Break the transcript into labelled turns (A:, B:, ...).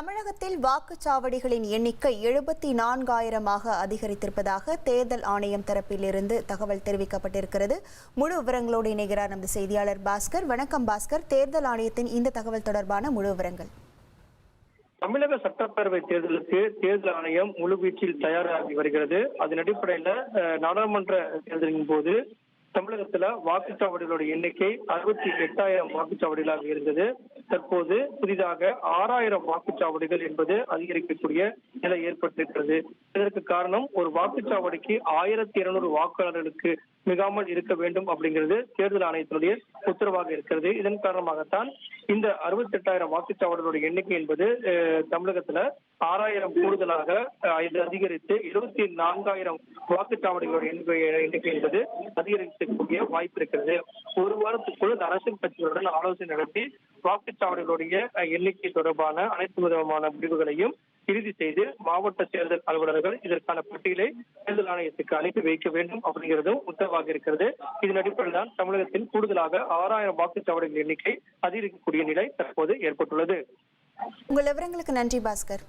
A: தமிழகத்தில் வாக்குச்சாவடிகளின் எண்ணிக்கை 74,000ஆக அதிகரித்திருப்பதாக தேர்தல் ஆணையம் தரப்பிலிருந்து தகவல் தெரிவிக்கப்பட்டிருக்கிறது. முழு விவரங்களோடு இணைகிறார் நமது செய்தியாளர் பாஸ்கர். வணக்கம் பாஸ்கர். தேர்தல் ஆணையத்தின் இந்த தகவல் தொடர்பான முழு விவரங்கள்.
B: தமிழக சட்டப்பேரவை தேர்தலுக்கு தேர்தல் ஆணையம் முழுவீச்சில் தயாராகி வருகிறது. அதன் அடிப்படையில் நாடாளுமன்ற தேர்தலின் போது தமிழகத்துல வாக்குச்சாவடிகளோட எண்ணிக்கை 68,000 வாக்குச்சாவடிகளாக இருந்தது. தற்போது புதிதாக 6,000 வாக்குச்சாவடிகள் என்பது அதிகரிக்கக்கூடிய நிலை ஏற்பட்டிருக்கிறது. இதற்கு காரணம் ஒரு வாக்குச்சாவடிக்கு 1,200 வாக்காளர்களுக்கு மிகாமல் இருக்க வேண்டும் அப்படிங்கிறது தேர்தல் ஆணையத்தினுடைய உத்தரவாக இருக்கிறது. இதன் காரணமாகத்தான் இந்த 68,000 வாக்குச்சாவடிகளுடைய எண்ணிக்கை என்பது தமிழகத்துல 6,000 கூடுதலாக அதிகரித்து 24,000 வாக்குச்சாவடிகளுடைய எண்ணிக்கை என்பது அதிகரிக்கக்கூடிய வாய்ப்பு இருக்கிறது. ஒரு வாரத்துக்குள் அரசியல் கட்சிகளுடன் ஆலோசனை நடத்தி வாக்குச்சாவடிகளுடைய எண்ணிக்கை தொடர்பான அனைத்து விதமான முடிவுகளையும் இறுதி செய்து மாவட்ட தேர்தல் அலுவலர்கள் இதற்கான பட்டியலை தேர்தல் ஆணையத்துக்கு அனுப்பி வைக்க வேண்டும் அப்படிங்கிறதும் உத்தரவாக இருக்கிறது. இதன் அடிப்படையில் தான் தமிழகத்தில் கூடுதலாக 6,000 வாக்குச்சாவடிகள் எண்ணிக்கை அதிகரிக்கக்கூடிய நிலை தற்போது ஏற்பட்டுள்ளது.
A: உங்கள் விவரங்களுக்கு நன்றி பாஸ்கர்.